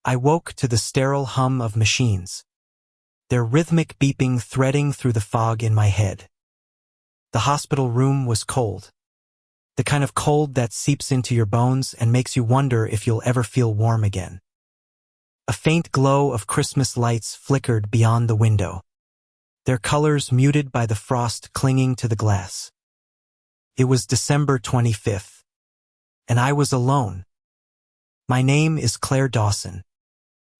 I woke to the sterile hum of machines, their rhythmic beeping threading through the fog in my head. The hospital room was cold. The kind of cold that seeps into your bones and makes you wonder if you'll ever feel warm again. A faint glow of Christmas lights flickered beyond the window, their colors muted by the frost clinging to the glass. It was December 25th, and I was alone. My name is Claire Dawson,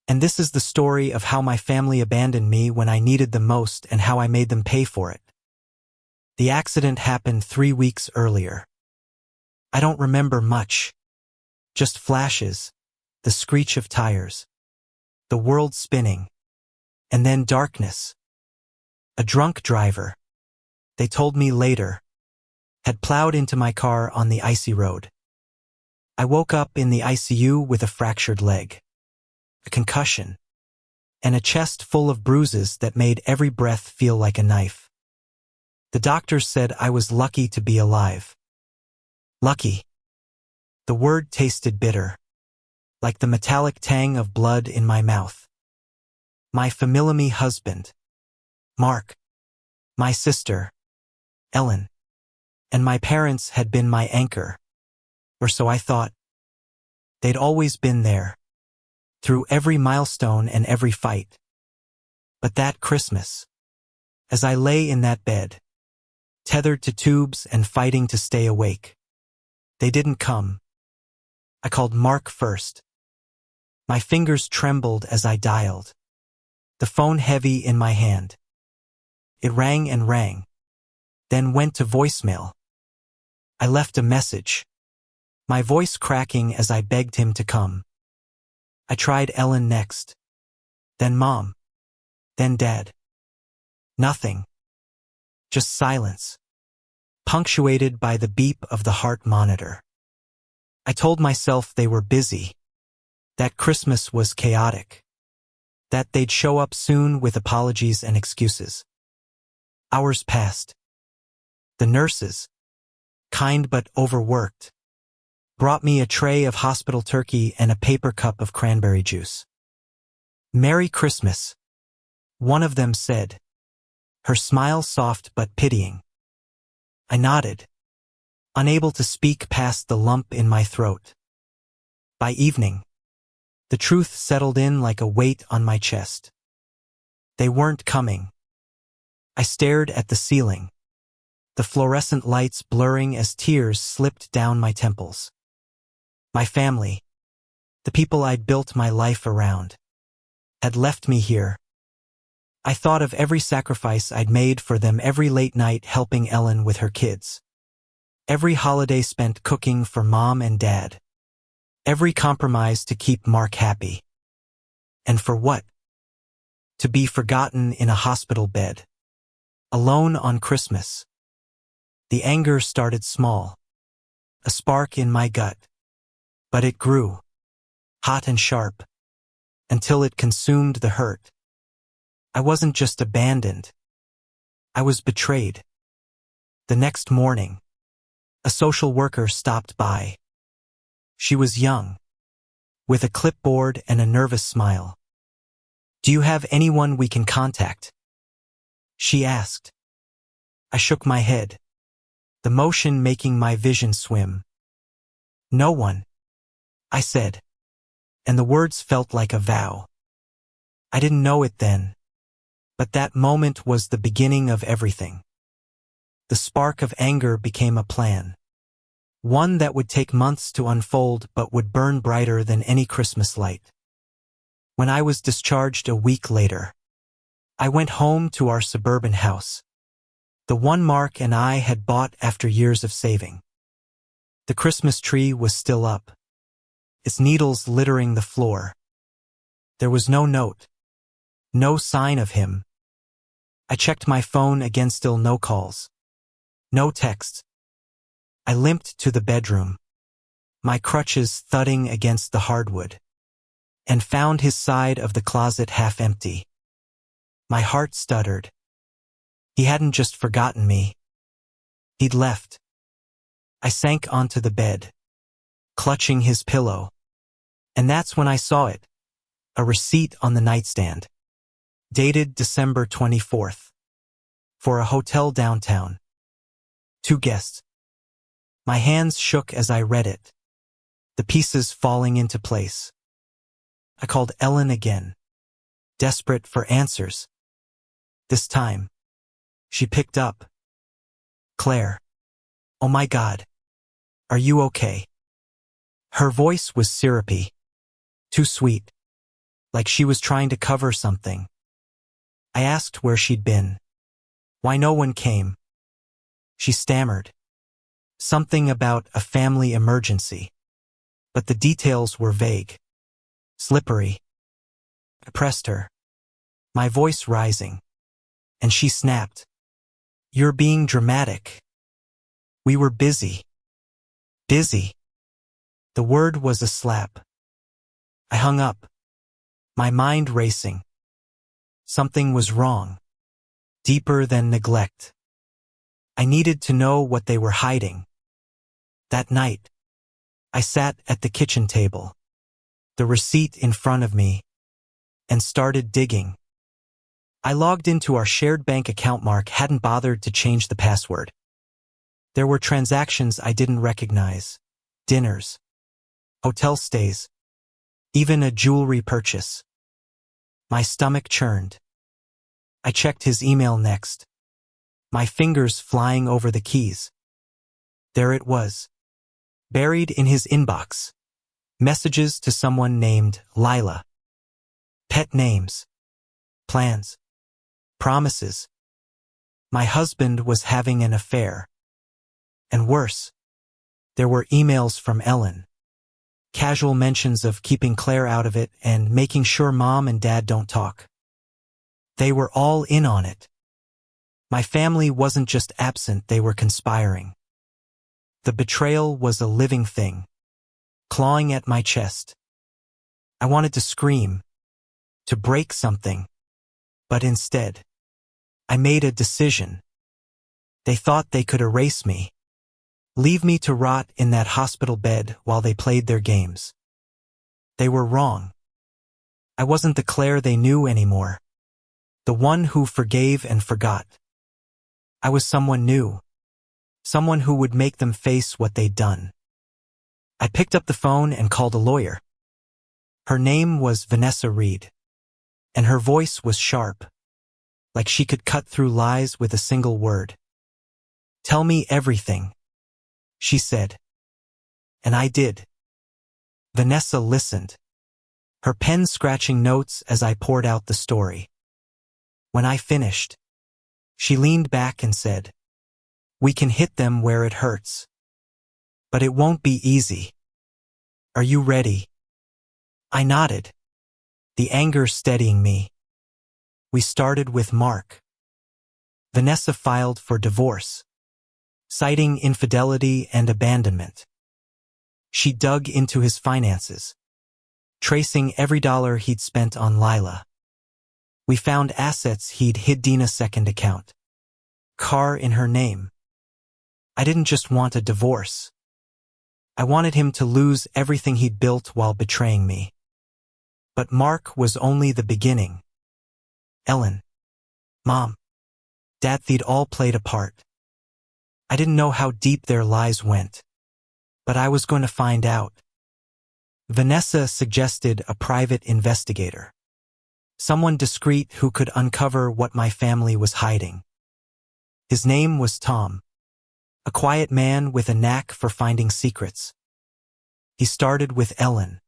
and this is the story of how my family abandoned me when I needed them most and how I made them pay for it. The accident happened 3 weeks earlier. I don't remember much, just flashes, the screech of tires, the world spinning, and then darkness. A drunk driver, they told me later, had plowed into my car on the icy road. I woke up in the ICU with a fractured leg, a concussion, and a chest full of bruises that made every breath feel like a knife. The doctors said I was lucky to be alive. Lucky. The word tasted bitter, like the metallic tang of blood in my mouth. My family husband, Mark, my sister, Ellen, and my parents had been my anchor, or so I thought. They'd always been there, through every milestone and every fight. But that Christmas, as I lay in that bed, tethered to tubes and fighting to stay awake, they didn't come. I called Mark first. My fingers trembled as I dialed, the phone heavy in my hand. It rang and rang, then went to voicemail. I left a message, my voice cracking as I begged him to come. I tried Ellen next, then Mom, then Dad. Nothing. Just silence, punctuated by the beep of the heart monitor. I told myself they were busy, that Christmas was chaotic, that they'd show up soon with apologies and excuses. Hours passed. The nurses, kind but overworked, brought me a tray of hospital turkey and a paper cup of cranberry juice. "Merry Christmas," one of them said, her smile soft but pitying. I nodded, unable to speak past the lump in my throat. By evening, the truth settled in like a weight on my chest. They weren't coming. I stared at the ceiling, the fluorescent lights blurring as tears slipped down my temples. My family, the people I'd built my life around, had left me here. I thought of every sacrifice I'd made for them, every late night helping Ellen with her kids, every holiday spent cooking for Mom and Dad, every compromise to keep Mark happy. And for what? To be forgotten in a hospital bed, alone on Christmas. The anger started small, a spark in my gut, but it grew, hot and sharp, until it consumed the hurt. I wasn't just abandoned. I was betrayed. The next morning, a social worker stopped by. She was young, with a clipboard and a nervous smile. "Do you have anyone we can contact?" she asked. I shook my head, the motion making my vision swim. "No one," I said, and the words felt like a vow. I didn't know it then, but that moment was the beginning of everything. The spark of anger became a plan, one that would take months to unfold but would burn brighter than any Christmas light. When I was discharged a week later, I went home to our suburban house, the one Mark and I had bought after years of saving. The Christmas tree was still up, its needles littering the floor. There was no note, no sign of him. I checked my phone again, still no calls, no texts. I limped to the bedroom, my crutches thudding against the hardwood, and found his side of the closet half empty. My heart stuttered. He hadn't just forgotten me. He'd left. I sank onto the bed, clutching his pillow, and that's when I saw it, A receipt on the nightstand. Dated December 24th. For a hotel downtown. 2 guests. My hands shook as I read it, the pieces falling into place. I called Ellen again, desperate for answers. This time, she picked up. Claire. Oh my God. Are you okay? Her voice was syrupy, too sweet, like she was trying to cover something. I asked where she'd been, why no one came. She stammered. Something about a family emergency. But the details were vague. Slippery. I pressed her, my voice rising, and she snapped. You're being dramatic. We were busy. Busy. The word was a slap. I hung up, my mind racing. Something was wrong, deeper than neglect. I needed to know what they were hiding. That night, I sat at the kitchen table, the receipt in front of me, and started digging. I logged into our shared bank account. Mark hadn't bothered to change the password. There were transactions I didn't recognize, dinners, hotel stays, even a jewelry purchase. My stomach churned. I checked his email next, my fingers flying over the keys. There it was, buried in his inbox. Messages to someone named Lila. Pet names. Plans. Promises. My husband was having an affair. And worse, there were emails from Ellen. Casual mentions of keeping Claire out of it and making sure Mom and Dad don't talk. They were all in on it. My family wasn't just absent, they were conspiring. The betrayal was a living thing, clawing at my chest. I wanted to scream, to break something, but instead, I made a decision. They thought they could erase me, leave me to rot in that hospital bed while they played their games. They were wrong. I wasn't the Claire they knew anymore, the one who forgave and forgot. I was someone new. Someone who would make them face what they'd done. I picked up the phone and called a lawyer. Her name was Vanessa Reed, and her voice was sharp, like she could cut through lies with a single word. Tell me everything, she said. And I did. Vanessa listened, her pen scratching notes as I poured out the story. When I finished, she leaned back and said, "We can hit them where it hurts. But it won't be easy. Are you ready?" I nodded, the anger steadying me. We started with Mark. Vanessa filed for divorce, citing infidelity and abandonment. She dug into his finances, tracing every dollar he'd spent on Lila. We found assets he'd hid in a second account. Car in her name. I didn't just want a divorce. I wanted him to lose everything he'd built while betraying me. But Mark was only the beginning. Ellen, Mom, Dad, they'd all played a part. I didn't know how deep their lies went, but I was going to find out. Vanessa suggested a private investigator, someone discreet who could uncover what my family was hiding. His name was Tom, a quiet man with a knack for finding secrets. He started with Ellen,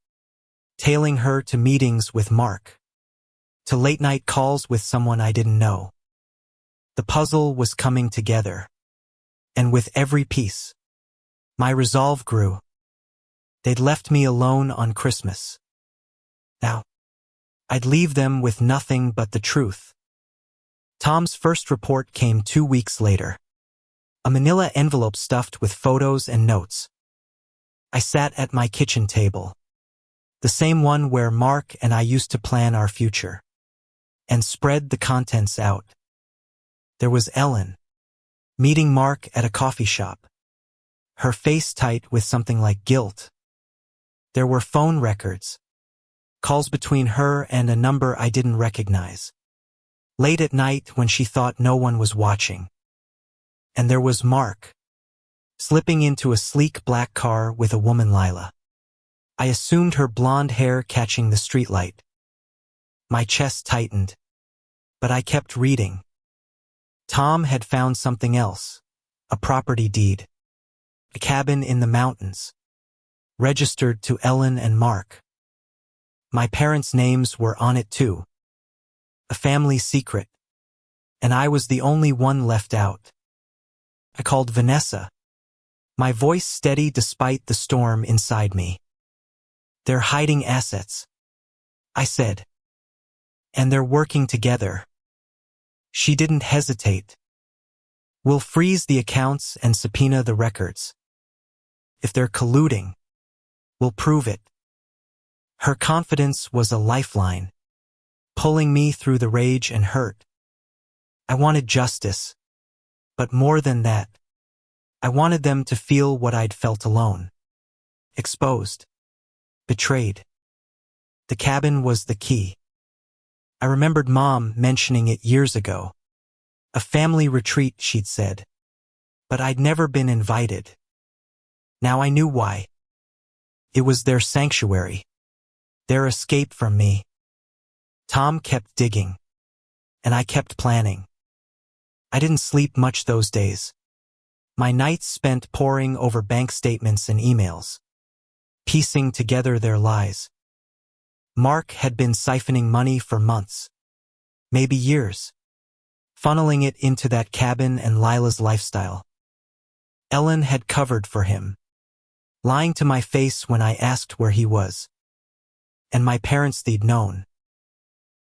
tailing her to meetings with Mark, to late-night calls with someone I didn't know. The puzzle was coming together, and with every piece, my resolve grew. They'd left me alone on Christmas. Now, I'd leave them with nothing but the truth. Tom's first report came 2 weeks later. A manila envelope stuffed with photos and notes. I sat at my kitchen table, the same one where Mark and I used to plan our future, and spread the contents out. There was Ellen, meeting Mark at a coffee shop, her face tight with something like guilt. There were phone records, Calls between her and a number I didn't recognize. Late at night when she thought no one was watching. And there was Mark, slipping into a sleek black car with a woman, Lila. I assumed her blonde hair catching the streetlight. My chest tightened, but I kept reading. Tom had found something else, a property deed. A cabin in the mountains, registered to Ellen and Mark. My parents' names were on it too. A family secret, and I was the only one left out. I called Vanessa, my voice steady despite the storm inside me. They're hiding assets, I said. And they're working together. She didn't hesitate. We'll freeze the accounts and subpoena the records. If they're colluding, we'll prove it. Her confidence was a lifeline, pulling me through the rage and hurt. I wanted justice, but more than that, I wanted them to feel what I'd felt alone. Exposed. Betrayed. The cabin was the key. I remembered Mom mentioning it years ago. A family retreat, she'd said. But I'd never been invited. Now I knew why. It was their sanctuary. Their escape from me. Tom kept digging. And I kept planning. I didn't sleep much those days. My nights spent poring over bank statements and emails, piecing together their lies. Mark had been siphoning money for months, maybe years, funneling it into that cabin and Lila's lifestyle. Ellen had covered for him, lying to my face when I asked where he was. And my parents, they'd known.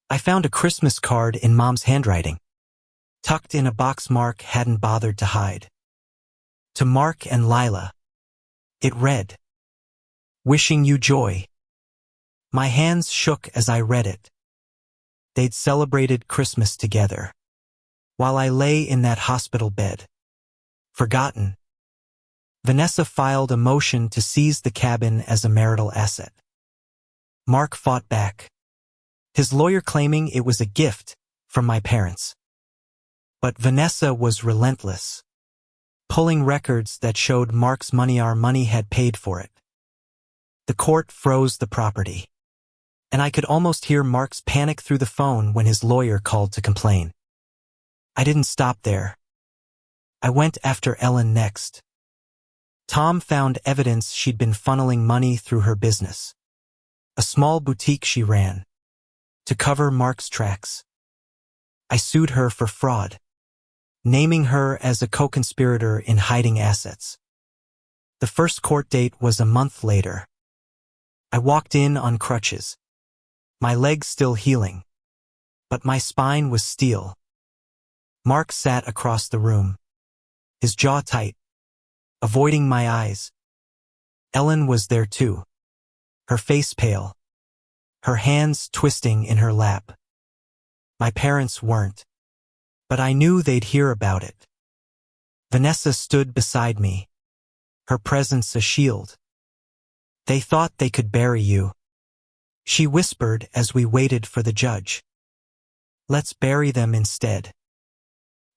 I found a Christmas card in Mom's handwriting, tucked in a box Mark hadn't bothered to hide. To Mark and Lila. It read, "Wishing you joy." My hands shook as I read it. They'd celebrated Christmas together, while I lay in that hospital bed. Forgotten. Vanessa filed a motion to seize the cabin as a marital asset. Mark fought back, his lawyer claiming it was a gift from my parents. But Vanessa was relentless, pulling records that showed Mark's money, our money had paid for it. The court froze the property, and I could almost hear Mark's panic through the phone when his lawyer called to complain. I didn't stop there. I went after Ellen next. Tom found evidence she'd been funneling money through her business, a small boutique she ran, to cover Mark's tracks. I sued her for fraud, naming her as a co-conspirator in hiding assets. The first court date was a month later. I walked in on crutches, my legs still healing, but my spine was steel. Mark sat across the room, his jaw tight, avoiding my eyes. Ellen was there too, her face pale, her hands twisting in her lap. My parents weren't, but I knew they'd hear about it. Vanessa stood beside me, her presence a shield. "They thought they could bury you," she whispered as we waited for the judge. "Let's bury them instead."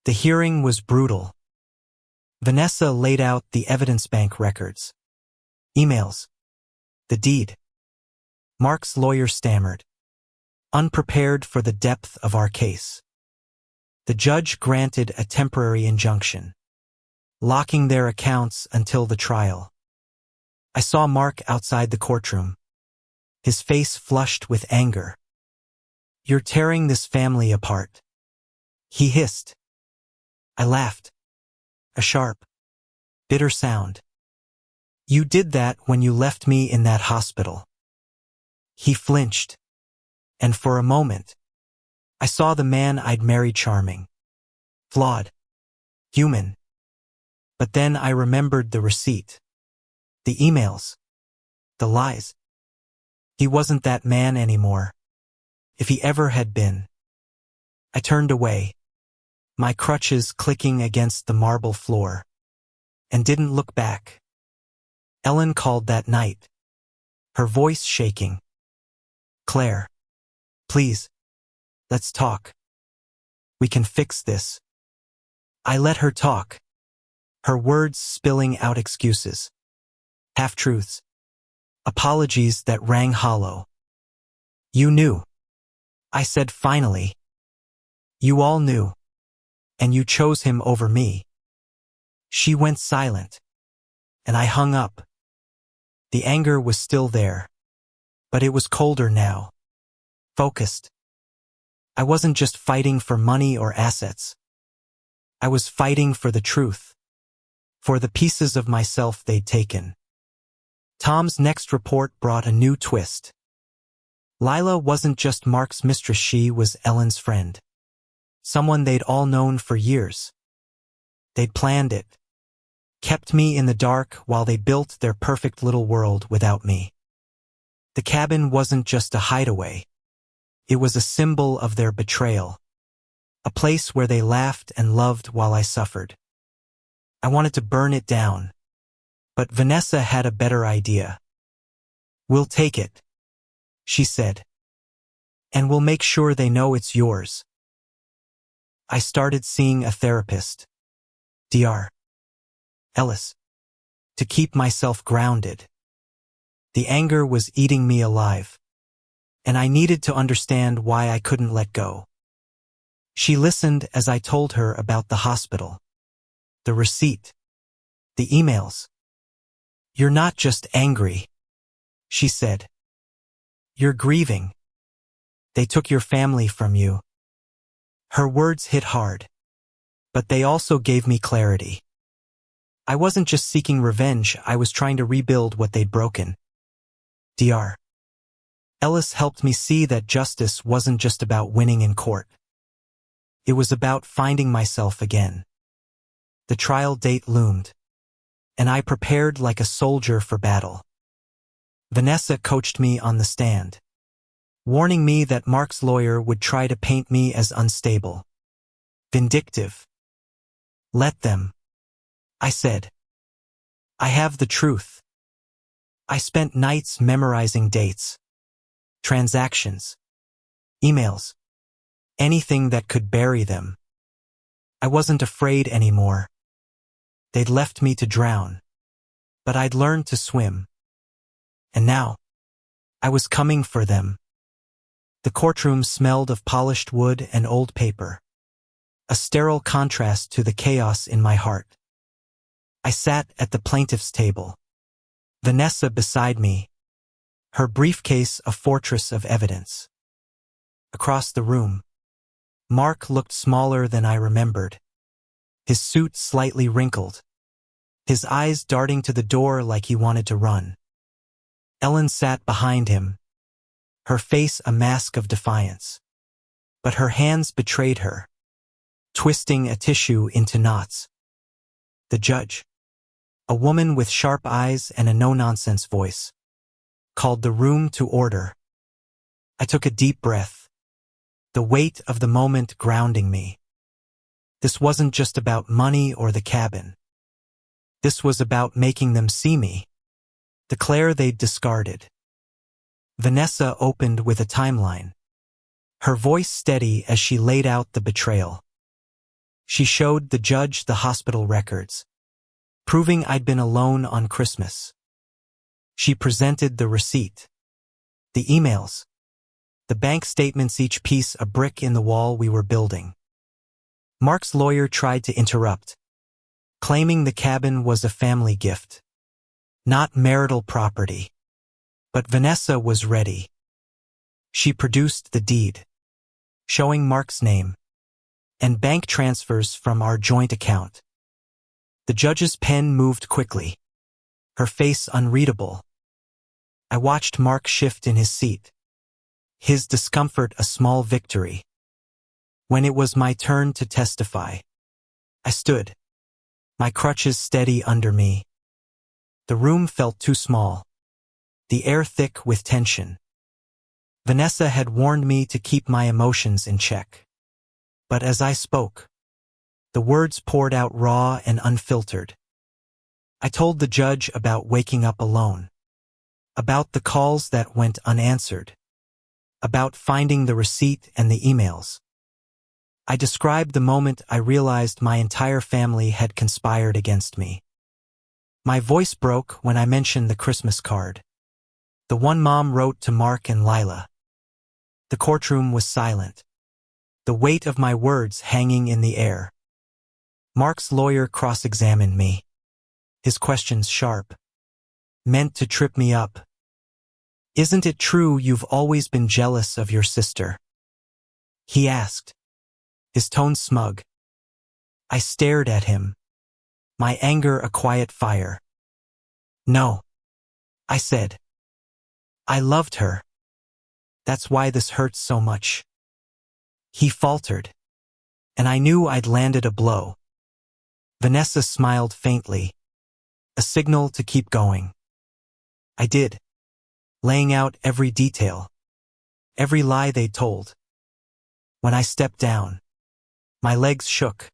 The hearing was brutal. Vanessa laid out the evidence bank records, emails, the deed. Mark's lawyer stammered, unprepared for the depth of our case. The judge granted a temporary injunction, locking their accounts until the trial. I saw Mark outside the courtroom, his face flushed with anger. "You're tearing this family apart," he hissed. I laughed, a sharp, bitter sound. "You did that when you left me in that hospital." He flinched, and for a moment, I saw the man I'd married charming, flawed, human. But then I remembered the receipt, the emails, the lies. He wasn't that man anymore, if he ever had been. I turned away, my crutches clicking against the marble floor, and didn't look back. Ellen called that night, her voice shaking. Claire, please, let's talk. We can fix this. I let her talk, her words spilling out excuses, half-truths, apologies that rang hollow. You knew, I said finally. You all knew, and you chose him over me. She went silent, and I hung up. The anger was still there, but it was colder now, focused. I wasn't just fighting for money or assets. I was fighting for the truth, for the pieces of myself they'd taken. Tom's next report brought a new twist. Lila wasn't just Mark's mistress, she was Ellen's friend. Someone they'd all known for years. They'd planned it, kept me in the dark while they built their perfect little world without me. The cabin wasn't just a hideaway. It was a symbol of their betrayal, a place where they laughed and loved while I suffered. I wanted to burn it down, but Vanessa had a better idea. We'll take it, she said, and we'll make sure they know it's yours. I started seeing a therapist, Dr. Ellis, to keep myself grounded. The anger was eating me alive, and I needed to understand why I couldn't let go. She listened as I told her about the hospital, the receipt, the emails. You're not just angry, she said. You're grieving. They took your family from you. Her words hit hard, but they also gave me clarity. I wasn't just seeking revenge, I was trying to rebuild what they'd broken. Dr. Ellis helped me see that justice wasn't just about winning in court. It was about finding myself again. The trial date loomed, and I prepared like a soldier for battle. Vanessa coached me on the stand, warning me that Mark's lawyer would try to paint me as unstable, vindictive. Let them, I said. I have the truth. I spent nights memorizing dates, transactions, emails, anything that could bury them. I wasn't afraid anymore. They'd left me to drown, but I'd learned to swim. And now, I was coming for them. The courtroom smelled of polished wood and old paper, a sterile contrast to the chaos in my heart. I sat at the plaintiff's table, Vanessa beside me, her briefcase a fortress of evidence. Across the room, Mark looked smaller than I remembered, his suit slightly wrinkled, his eyes darting to the door like he wanted to run. Ellen sat behind him, her face a mask of defiance. But her hands betrayed her, twisting a tissue into knots. The judge, a woman with sharp eyes and a no-nonsense voice, called the room to order. I took a deep breath, the weight of the moment grounding me. This wasn't just about money or the cabin. This was about making them see me, the Claire they'd discarded. Vanessa opened with a timeline, her voice steady as she laid out the betrayal. She showed the judge the hospital records, proving I'd been alone on Christmas. She presented the receipt, the emails, the bank statements, each piece a brick in the wall we were building. Mark's lawyer tried to interrupt, claiming the cabin was a family gift, not marital property. But Vanessa was ready. She produced the deed, showing Mark's name, and bank transfers from our joint account. The judge's pen moved quickly, her face unreadable. I watched Mark shift in his seat, his discomfort a small victory. When it was my turn to testify, I stood, my crutches steady under me. The room felt too small, the air thick with tension. Vanessa had warned me to keep my emotions in check. But as I spoke, the words poured out raw and unfiltered. I told the judge about waking up alone, about the calls that went unanswered, about finding the receipt and the emails. I described the moment I realized my entire family had conspired against me. My voice broke when I mentioned the Christmas card. The one Mom wrote to Mark and Lila. The courtroom was silent, the weight of my words hanging in the air. Mark's lawyer cross-examined me, his questions sharp, meant to trip me up. "Isn't it true you've always been jealous of your sister?" he asked, his tone smug. I stared at him, my anger a quiet fire. "No," I said. "I loved her. That's why this hurts so much." He faltered, and I knew I'd landed a blow. Vanessa smiled faintly, a signal to keep going. I did, laying out every detail, every lie they told. When I stepped down, my legs shook,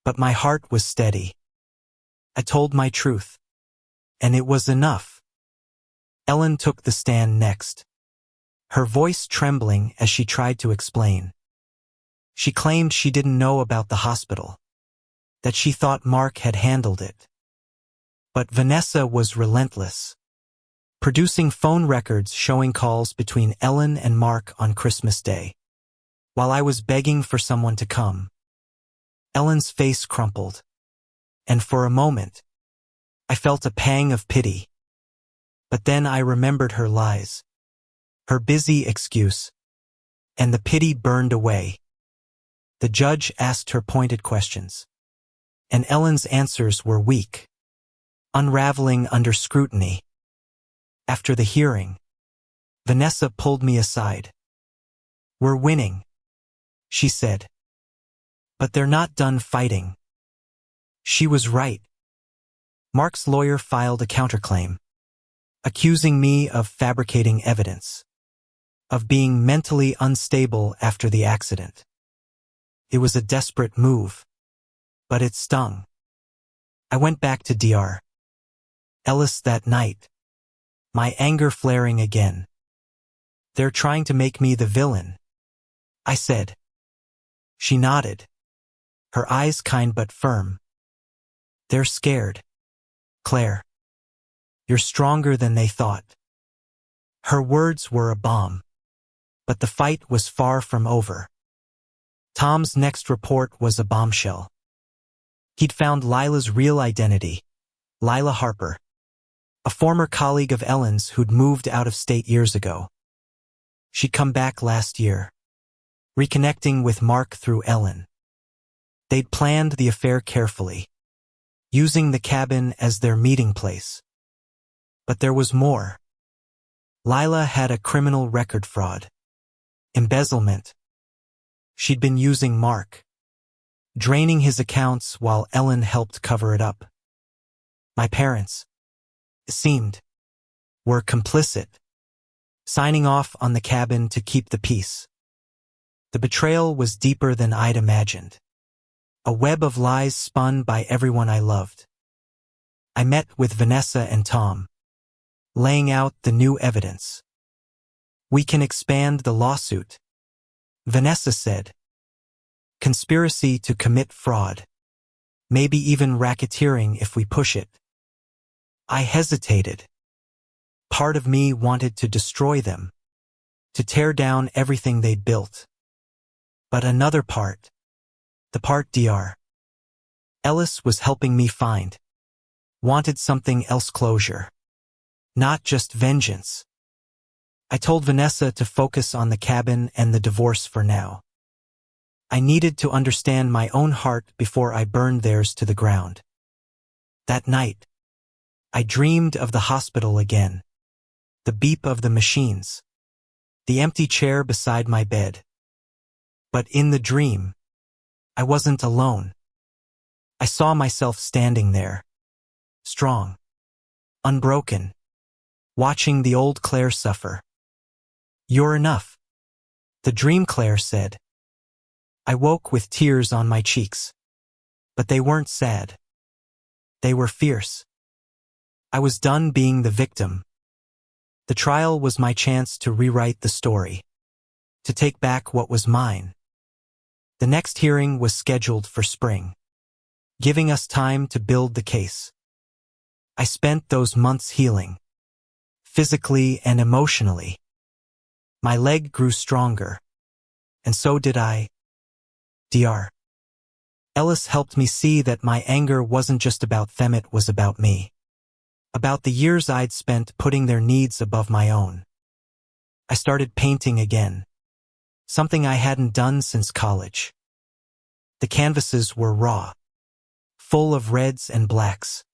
but my heart was steady. I told my truth, and it was enough. Ellen took the stand next, her voice trembling as she tried to explain. She claimed she didn't know about the hospital, that she thought Mark had handled it. But Vanessa was relentless, producing phone records showing calls between Ellen and Mark on Christmas Day. While I was begging for someone to come, Ellen's face crumpled, and for a moment, I felt a pang of pity. But then I remembered her lies, her busy excuse, and the pity burned away. The judge asked her pointed questions, and Ellen's answers were weak, unraveling under scrutiny. After the hearing, Vanessa pulled me aside. "We're winning," she said. "But they're not done fighting." She was right. Mark's lawyer filed a counterclaim, accusing me of fabricating evidence, of being mentally unstable after the accident. It was a desperate move, but it stung. I went back to Dr. Ellis that night, my anger flaring again. "They're trying to make me the villain," I said. She nodded, her eyes kind but firm. "They're scared, Claire. You're stronger than they thought." Her words were a bomb, but the fight was far from over. Tom's next report was a bombshell. He'd found Lila's real identity, Lila Harper, a former colleague of Ellen's who'd moved out of state years ago. She'd come back last year, reconnecting with Mark through Ellen. They'd planned the affair carefully, using the cabin as their meeting place. But there was more. Lila had a criminal record: fraud, embezzlement. She'd been using Mark, draining his accounts while Ellen helped cover it up. My parents, it seemed, were complicit, signing off on the cabin to keep the peace. The betrayal was deeper than I'd imagined, a web of lies spun by everyone I loved. I met with Vanessa and Tom, laying out the new evidence. "We can expand the lawsuit," Vanessa said. "Conspiracy to commit fraud, maybe even racketeering if we push it." I hesitated. Part of me wanted to destroy them, to tear down everything they'd built. But another part, the part Dr. Ellis was helping me find, wanted something else: closure, not just vengeance. I told Vanessa to focus on the cabin and the divorce for now. I needed to understand my own heart before I burned theirs to the ground. That night, I dreamed of the hospital again, the beep of the machines, the empty chair beside my bed. But in the dream, I wasn't alone. I saw myself standing there, strong, unbroken, watching the old Claire suffer. "You're enough," the dream Claire said. I woke with tears on my cheeks, but they weren't sad. They were fierce. I was done being the victim. The trial was my chance to rewrite the story. to take back what was mine. The next hearing was scheduled for spring, giving us time to build the case. I spent those months healing, physically and emotionally. My leg grew stronger, and so did I. Dr. Ellis helped me see that my anger wasn't just about them, it was about me. About the years I'd spent putting their needs above my own. I started painting again, something I hadn't done since college. The canvases were raw, full of reds and blacks,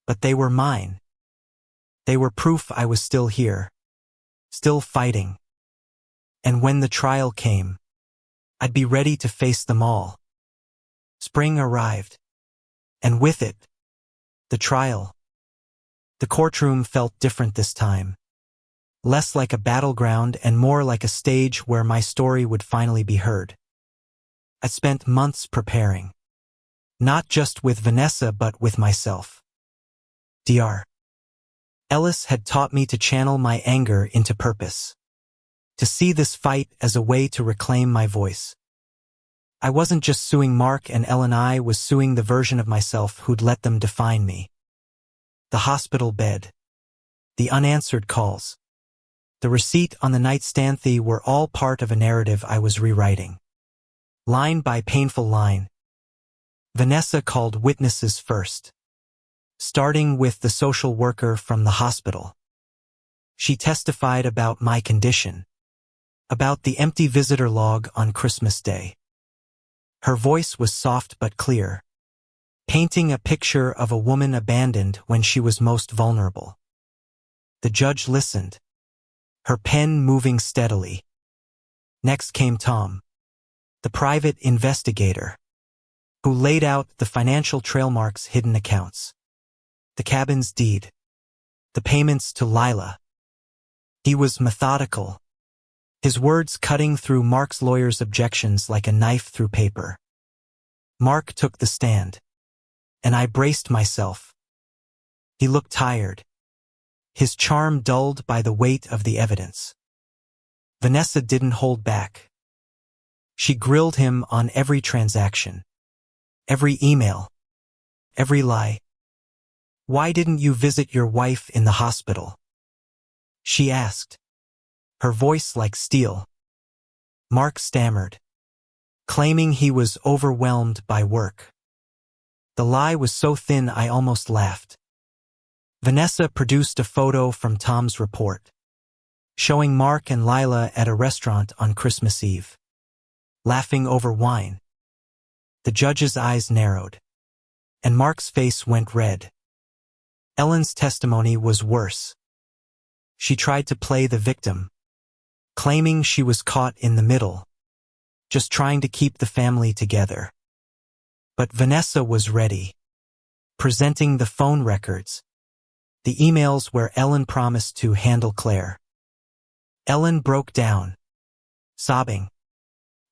but they were mine. They were proof I was still here, still fighting. And when the trial came, I'd be ready to face them all. Spring arrived, and with it, the trial. The courtroom felt different this time, less like a battleground and more like a stage where my story would finally be heard. I spent months preparing, not just with Vanessa but with myself. Dr. Ellis had taught me to channel my anger into purpose, to see this fight as a way to reclaim my voice. I wasn't just suing Mark and Ellen, I was suing the version of myself who'd let them define me. The hospital bed, the unanswered calls, the receipt on the nightstand, they were all part of a narrative I was rewriting. Line by painful line. Vanessa called witnesses first, starting with the social worker from the hospital. She testified about my condition, about the empty visitor log on Christmas Day. Her voice was soft but clear, painting a picture of a woman abandoned when she was most vulnerable. The judge listened, her pen moving steadily. Next came Tom, the private investigator, who laid out the financial trail, Mark's hidden accounts, the cabin's deed, the payments to Lila. He was methodical, his words cutting through Mark's lawyer's objections like a knife through paper. Mark took the stand, and I braced myself. He looked tired, his charm dulled by the weight of the evidence. Vanessa didn't hold back. She grilled him on every transaction, every email, every lie. "Why didn't you visit your wife in the hospital?" she asked, her voice like steel. Mark stammered, claiming he was overwhelmed by work. The lie was so thin I almost laughed. Vanessa produced a photo from Tom's report, showing Mark and Lila at a restaurant on Christmas Eve, laughing over wine. The judge's eyes narrowed, and Mark's face went red. Ellen's testimony was worse. She tried to play the victim, claiming she was caught in the middle, just trying to keep the family together. But Vanessa was ready, presenting the phone records, the emails where Ellen promised to handle Claire. Ellen broke down, sobbing,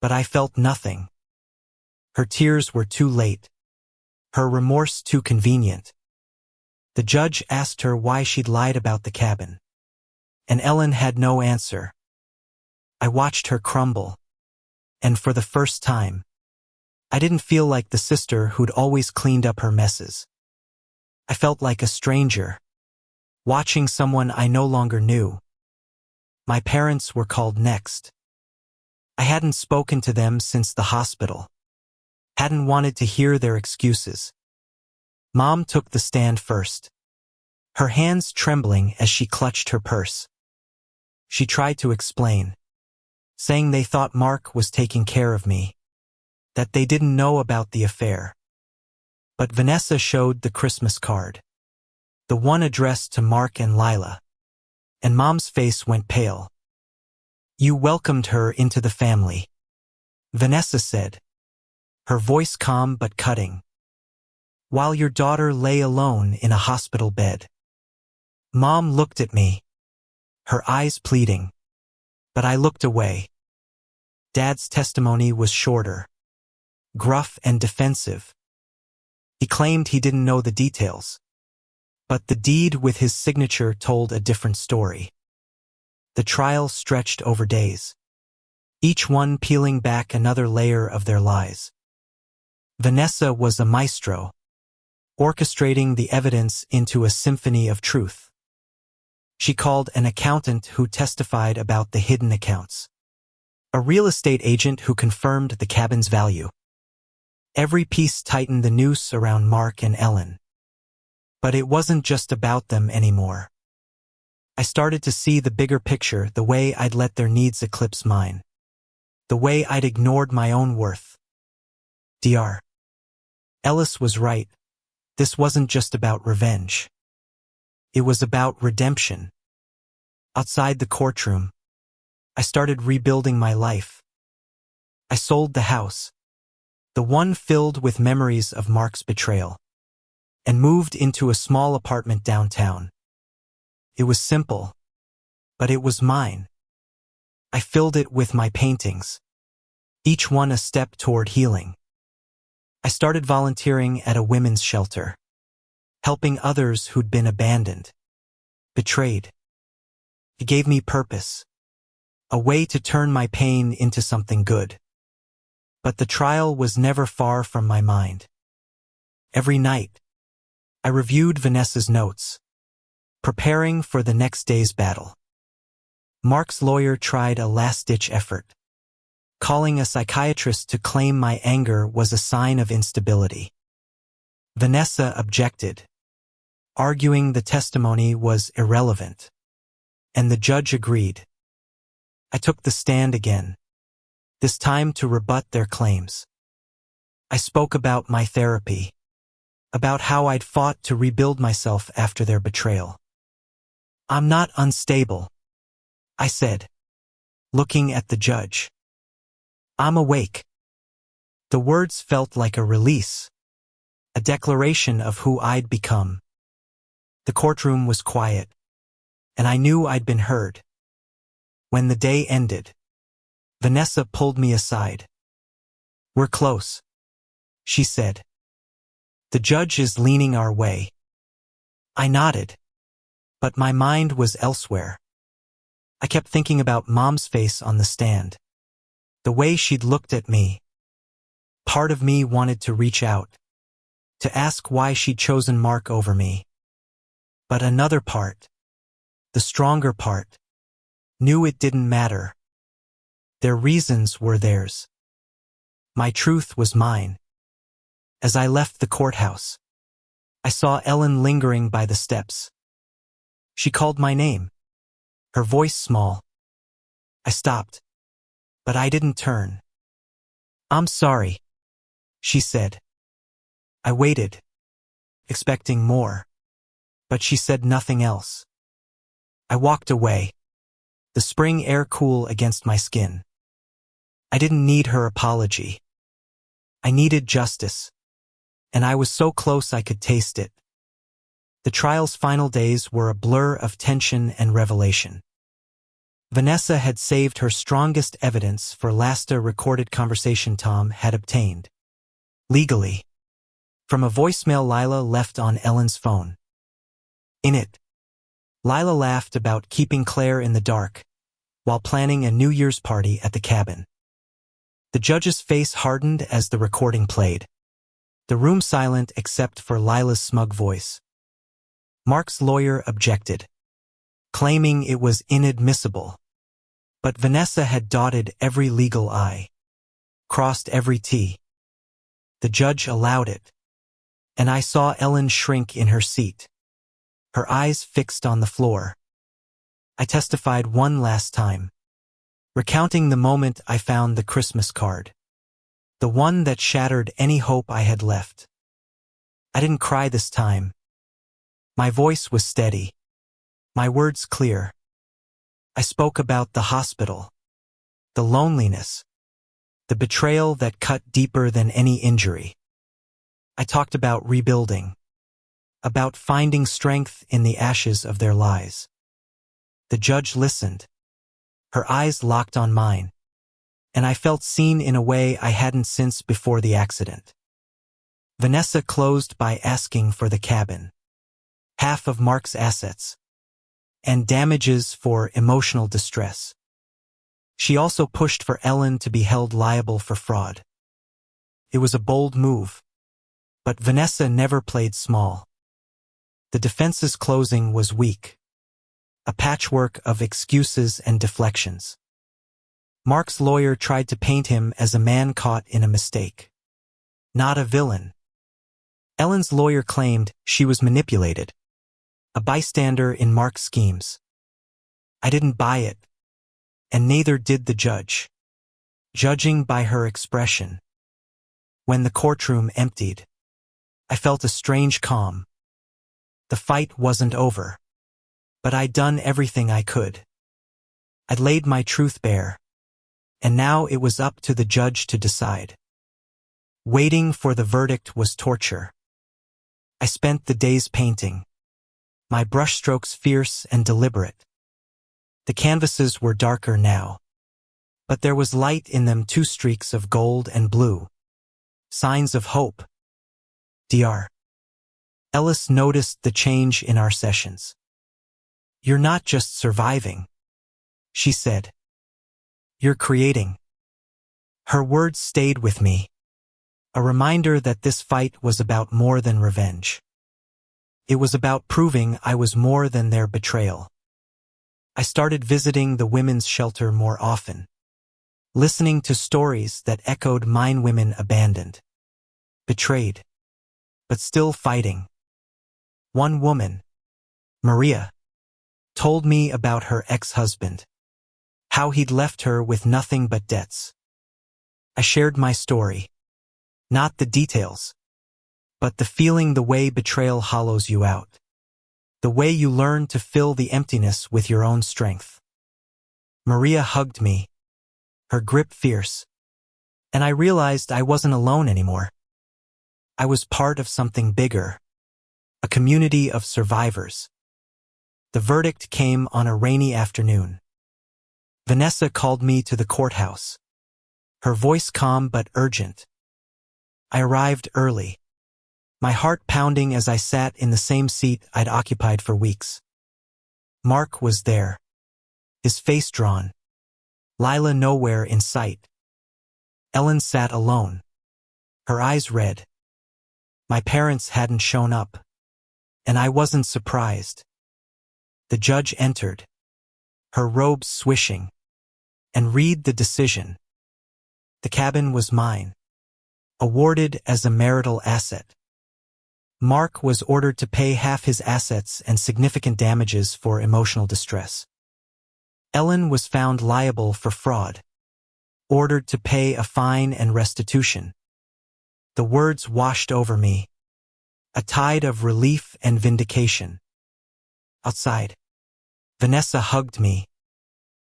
but I felt nothing. Her tears were too late, her remorse too convenient. The judge asked her why she'd lied about the cabin, and Ellen had no answer. I watched her crumble, and for the first time, I didn't feel like the sister who'd always cleaned up her messes. I felt like a stranger, watching someone I no longer knew. My parents were called next. I hadn't spoken to them since the hospital, hadn't wanted to hear their excuses. Mom took the stand first, her hands trembling as she clutched her purse. She tried to explain, saying they thought Mark was taking care of me, that they didn't know about the affair. But Vanessa showed the Christmas card, the one addressed to Mark and Lila, and Mom's face went pale. "You welcomed her into the family," Vanessa said, her voice calm but cutting, "while your daughter lay alone in a hospital bed." Mom looked at me, her eyes pleading, but I looked away. Dad's testimony was shorter, gruff and defensive. He claimed he didn't know the details, but the deed with his signature told a different story. The trial stretched over days. each one peeling back another layer of their lies. Vanessa was a maestro, orchestrating the evidence into a symphony of truth. She called an accountant who testified about the hidden accounts, a real estate agent who confirmed the cabin's value. Every piece tightened the noose around Mark and Ellen. But it wasn't just about them anymore. I started to see the bigger picture, the way I'd let their needs eclipse mine. The way I'd ignored my own worth. Dr. Ellis was right. This wasn't just about revenge. It was about redemption. Outside the courtroom, I started rebuilding my life. I sold the house, the one filled with memories of Mark's betrayal, and moved into a small apartment downtown. It was simple, but it was mine. I filled it with my paintings, each one a step toward healing. I started volunteering at a women's shelter, helping others who'd been abandoned, betrayed. It gave me purpose, a way to turn my pain into something good. But the trial was never far from my mind. Every night, I reviewed Vanessa's notes, preparing for the next day's battle. Mark's lawyer tried a last-ditch effort, calling a psychiatrist to claim my anger was a sign of instability. Vanessa objected, arguing the testimony was irrelevant, and the judge agreed. I took the stand again, this time to rebut their claims. I spoke about my therapy, about how I'd fought to rebuild myself after their betrayal. I'm not unstable, I said, looking at the judge. I'm awake. The words felt like a release, a declaration of who I'd become. The courtroom was quiet, and I knew I'd been heard. When the day ended, Vanessa pulled me aside. We're close, she said. The judge is leaning our way. I nodded, but my mind was elsewhere. I kept thinking about Mom's face on the stand, the way she'd looked at me. Part of me wanted to reach out, to ask why she'd chosen Mark over me. But another part, the stronger part, knew it didn't matter. Their reasons were theirs. My truth was mine. As I left the courthouse, I saw Ellen lingering by the steps. She called my name, her voice small. I stopped, but I didn't turn. I'm sorry, she said. I waited, expecting more, but she said nothing else. I walked away, the spring air cool against my skin. I didn't need her apology. I needed justice, and I was so close I could taste it. The trial's final days were a blur of tension and revelation. Vanessa had saved her strongest evidence for last recorded conversation Tom had obtained, legally, from a voicemail Lila left on Ellen's phone. In it, Lila laughed about keeping Claire in the dark while planning a New Year's party at the cabin. The judge's face hardened as the recording played, the room silent except for Lila's smug voice. Mark's lawyer objected, claiming it was inadmissible. But Vanessa had dotted every legal I, crossed every T. The judge allowed it, and I saw Ellen shrink in her seat, her eyes fixed on the floor. I testified one last time, recounting the moment I found the Christmas card, the one that shattered any hope I had left. I didn't cry this time. My voice was steady, my words clear. I spoke about the hospital, the loneliness, the betrayal that cut deeper than any injury. I talked about rebuilding, about finding strength in the ashes of their lies. The judge listened, her eyes locked on mine, and I felt seen in a way I hadn't since before the accident. Vanessa closed by asking for the cabin, half of Mark's assets, and damages for emotional distress. She also pushed for Ellen to be held liable for fraud. It was a bold move, but Vanessa never played small. The defense's closing was weak, a patchwork of excuses and deflections. Mark's lawyer tried to paint him as a man caught in a mistake, not a villain. Ellen's lawyer claimed she was manipulated, a bystander in Mark's schemes. I didn't buy it, and neither did the judge, judging by her expression. When the courtroom emptied, I felt a strange calm. The fight wasn't over, but I'd done everything I could. I'd laid my truth bare, and now it was up to the judge to decide. Waiting for the verdict was torture. I spent the days painting, my brushstrokes fierce and deliberate. The canvases were darker now, but there was light in them, two streaks of gold and blue, signs of hope. Dr. Ellis noticed the change in our sessions. "You're not just surviving," she said. "You're creating." Her words stayed with me, a reminder that this fight was about more than revenge. It was about proving I was more than their betrayal. I started visiting the women's shelter more often, listening to stories that echoed mine. Women abandoned, betrayed, but still fighting. One woman, Maria, told me about her ex-husband, how he'd left her with nothing but debts. I shared my story, not the details, but the feeling, the way betrayal hollows you out, the way you learn to fill the emptiness with your own strength. Maria hugged me, her grip fierce, and I realized I wasn't alone anymore. I was part of something bigger, a community of survivors. The verdict came on a rainy afternoon. Vanessa called me to the courthouse, her voice calm but urgent. I arrived early, my heart pounding as I sat in the same seat I'd occupied for weeks. Mark was there, his face drawn, Lila nowhere in sight. Ellen sat alone, her eyes red. My parents hadn't shown up, and I wasn't surprised. The judge entered, her robes swishing, and read the decision. The cabin was mine, awarded as a marital asset. Mark was ordered to pay half his assets and significant damages for emotional distress. Ellen was found liable for fraud, ordered to pay a fine and restitution. The words washed over me, a tide of relief and vindication. Outside, Vanessa hugged me,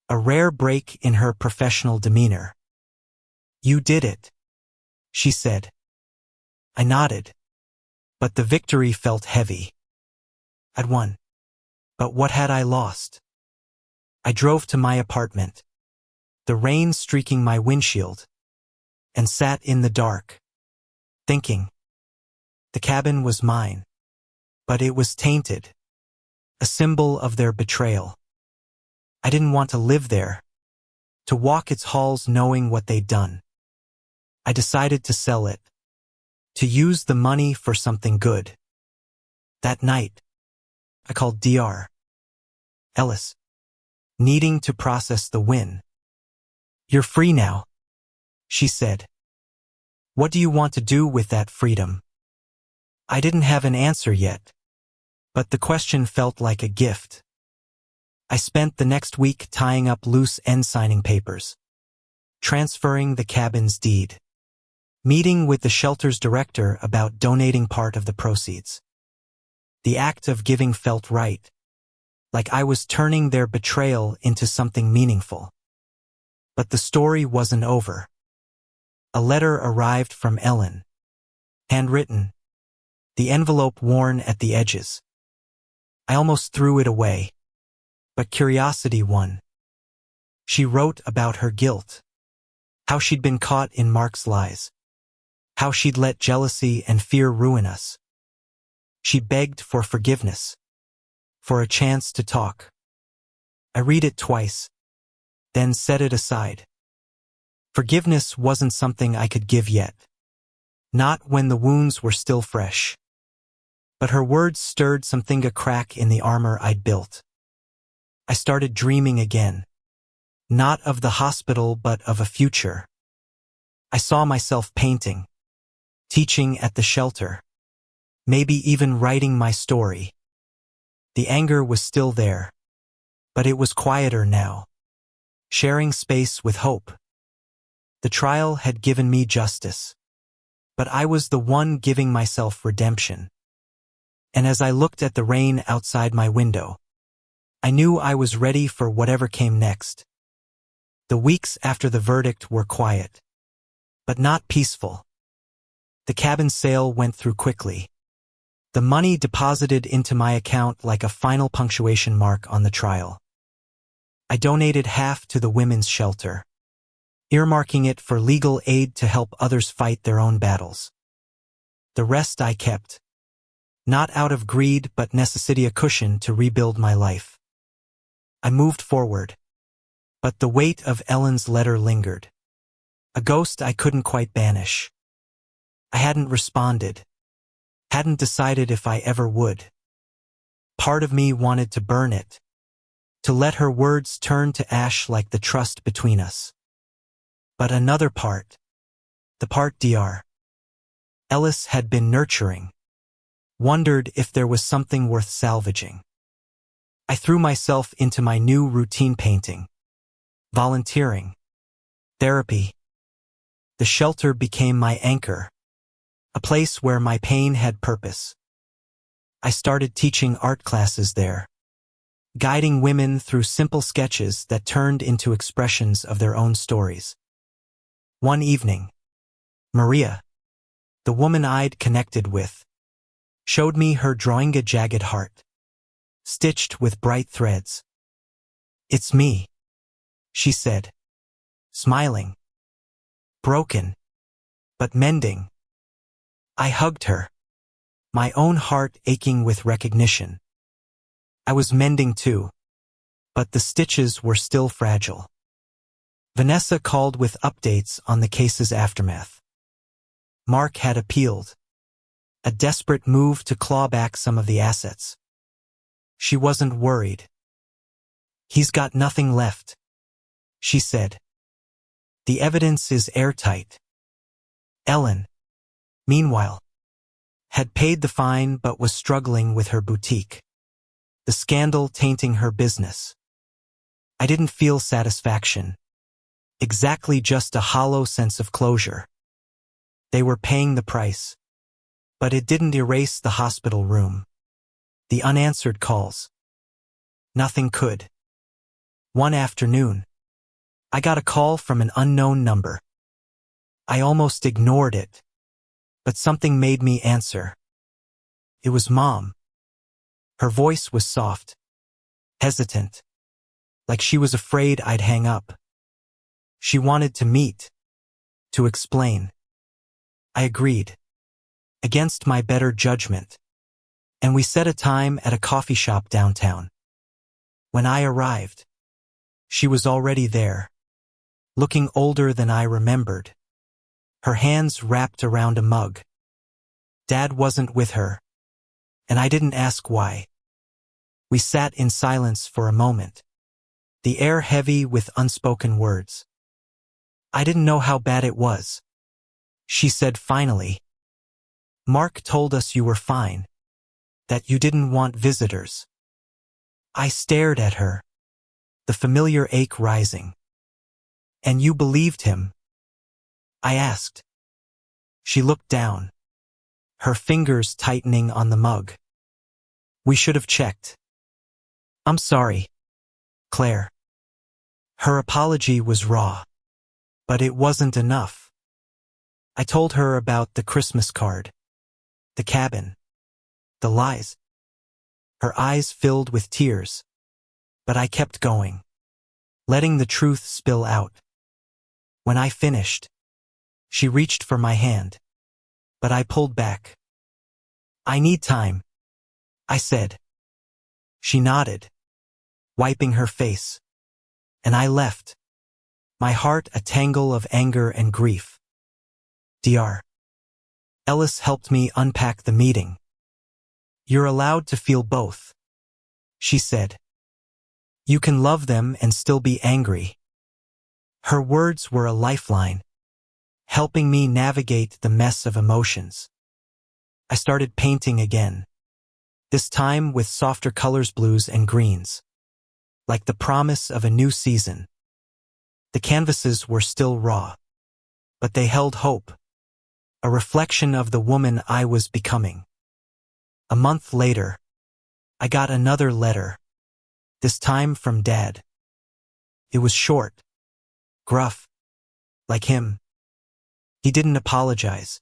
a rare break in her professional demeanor. "You did it," she said. I nodded, but the victory felt heavy. I'd won, but what had I lost? I drove to my apartment, the rain streaking my windshield, and sat in the dark, thinking. The cabin was mine, but it was tainted, a symbol of their betrayal. I didn't want to live there, to walk its halls knowing what they'd done. I decided to sell it, to use the money for something good. That night, I called Dr. Ellis, needing to process the win. "You're free now," she said. "What do you want to do with that freedom?" I didn't have an answer yet, but the question felt like a gift. I spent the next week tying up loose ends, signing papers, transferring the cabin's deed, meeting with the shelter's director about donating part of the proceeds. The act of giving felt right, like I was turning their betrayal into something meaningful. But the story wasn't over. A letter arrived from Ellen, handwritten, the envelope worn at the edges. I almost threw it away, but curiosity won. She wrote about her guilt, how she'd been caught in Mark's lies, how she'd let jealousy and fear ruin us. She begged for forgiveness, for a chance to talk. I read it twice, then set it aside. Forgiveness wasn't something I could give yet. Not when the wounds were still fresh. But her words stirred something a crack in the armor I'd built. I started dreaming again. Not of the hospital, but of a future. I saw myself painting, teaching at the shelter, maybe even writing my story. The anger was still there, but it was quieter now, sharing space with hope. The trial had given me justice, but I was the one giving myself redemption. And as I looked at the rain outside my window, I knew I was ready for whatever came next. The weeks after the verdict were quiet, but not peaceful. The cabin sale went through quickly. The money deposited into my account like a final punctuation mark on the trial. I donated half to the women's shelter, earmarking it for legal aid to help others fight their own battles. The rest I kept, not out of greed but necessity, a cushion to rebuild my life. I moved forward, but the weight of Ellen's letter lingered. A ghost I couldn't quite banish. I hadn't responded, hadn't decided if I ever would. Part of me wanted to burn it, to let her words turn to ash like the trust between us. But another part, the part Dr. Ellis had been nurturing, wondered if there was something worth salvaging. I threw myself into my new routine: painting, volunteering, therapy. The shelter became my anchor, a place where my pain had purpose. I started teaching art classes there, guiding women through simple sketches that turned into expressions of their own stories. One evening, Maria, the woman I'd connected with, showed me her drawing a jagged heart, stitched with bright threads. "It's me," she said, smiling. "Broken, but mending." I hugged her, my own heart aching with recognition. I was mending too, but the stitches were still fragile. Vanessa called with updates on the case's aftermath. Mark had appealed, a desperate move to claw back some of the assets. She wasn't worried. "He's got nothing left," she said. "The evidence is airtight." Ellen, meanwhile, had paid the fine but was struggling with her boutique, the scandal tainting her business. I didn't feel satisfaction, exactly, just a hollow sense of closure. They were paying the price, but it didn't erase the hospital room, the unanswered calls. Nothing could. One afternoon, I got a call from an unknown number. I almost ignored it, but something made me answer. It was Mom. Her voice was soft, hesitant, like she was afraid I'd hang up. She wanted to meet, to explain. I agreed, against my better judgment, and we set a time at a coffee shop downtown. When I arrived, she was already there, looking older than I remembered, her hands wrapped around a mug. Dad wasn't with her, and I didn't ask why. We sat in silence for a moment, the air heavy with unspoken words. "I didn't know how bad it was," she said finally. "Mark told us you were fine, that you didn't want visitors." I stared at her, the familiar ache rising. "And you believed him?" I asked. She looked down, her fingers tightening on the mug. "We should have checked. I'm sorry, Claire." Her apology was raw, but it wasn't enough. I told her about the Christmas card, the cabin, the lies. Her eyes filled with tears, but I kept going, letting the truth spill out. When I finished, she reached for my hand, but I pulled back. "I need time," I said. She nodded, wiping her face, and I left. my heart a tangle of anger and grief. Dr. Ellis helped me unpack the meeting. "You're allowed to feel both," she said. "You can love them and still be angry." Her words were a lifeline, helping me navigate the mess of emotions. I started painting again, this time with softer colors, blues and greens, like the promise of a new season. The canvases were still raw, but they held hope, a reflection of the woman I was becoming. A month later, I got another letter, this time from Dad. It was short, gruff, like him. He didn't apologize.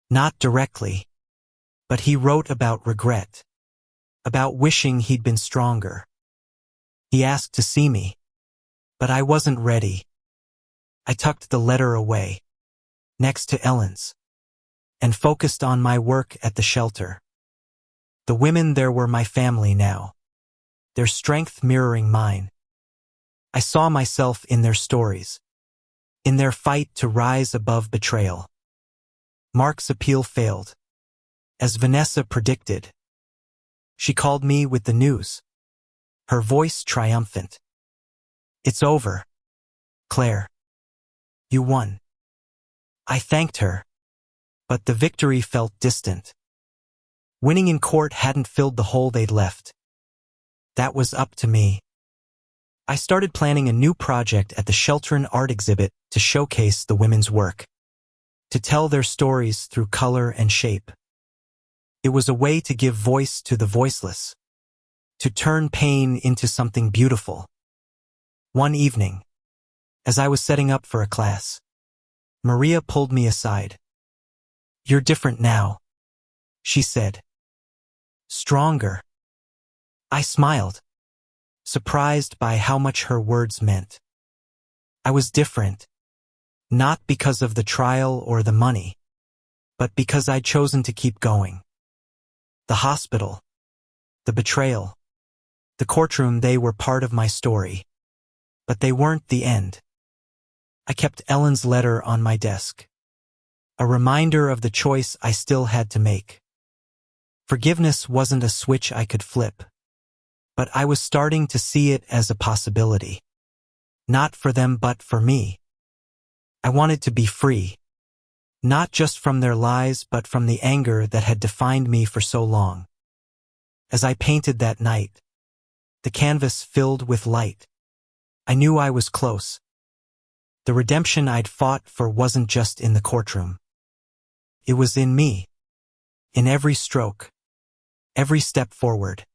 Not directly. But he wrote about regret, about wishing he'd been stronger. He asked to see me, but I wasn't ready. I tucked the letter away, next to Ellen's, and focused on my work at the shelter. The women there were my family now, their strength mirroring mine. I saw myself in their stories, in their fight to rise above betrayal. Mark's appeal failed, as Vanessa predicted. She called me with the news, her voice triumphant. "It's over, Claire. You won." I thanked her, but the victory felt distant. Winning in court hadn't filled the hole they'd left. That was up to me. I started planning a new project at the shelter, an art exhibit to showcase the women's work, to tell their stories through color and shape. It was a way to give voice to the voiceless, to turn pain into something beautiful. One evening, as I was setting up for a class, Maria pulled me aside. "You're different now," she said. "Stronger." I smiled, surprised by how much her words meant. I was different, not because of the trial or the money, but because I'd chosen to keep going. The hospital, the betrayal, the courtroom, they were part of my story, but they weren't the end. I kept Ellen's letter on my desk, a reminder of the choice I still had to make. Forgiveness wasn't a switch I could flip, but I was starting to see it as a possibility. Not for them, but for me. I wanted to be free, not just from their lies, but from the anger that had defined me for so long. As I painted that night, the canvas filled with light, I knew I was close. The redemption I'd fought for wasn't just in the courtroom. It was in me, in every stroke, every step forward.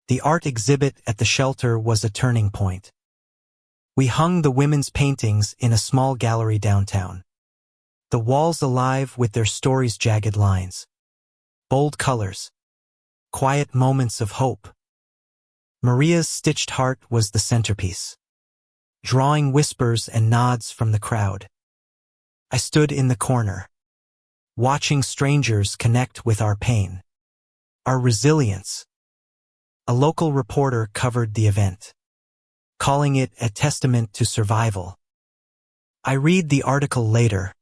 The art exhibit at the shelter was a turning point. We hung the women's paintings in a small gallery downtown, the walls alive with their stories, jagged lines, bold colors, quiet moments of hope. Maria's stitched heart was the centerpiece, drawing whispers and nods from the crowd. I stood in the corner, watching strangers connect with our pain, our resilience. A local reporter covered the event, calling it a testament to survival. I read the article later,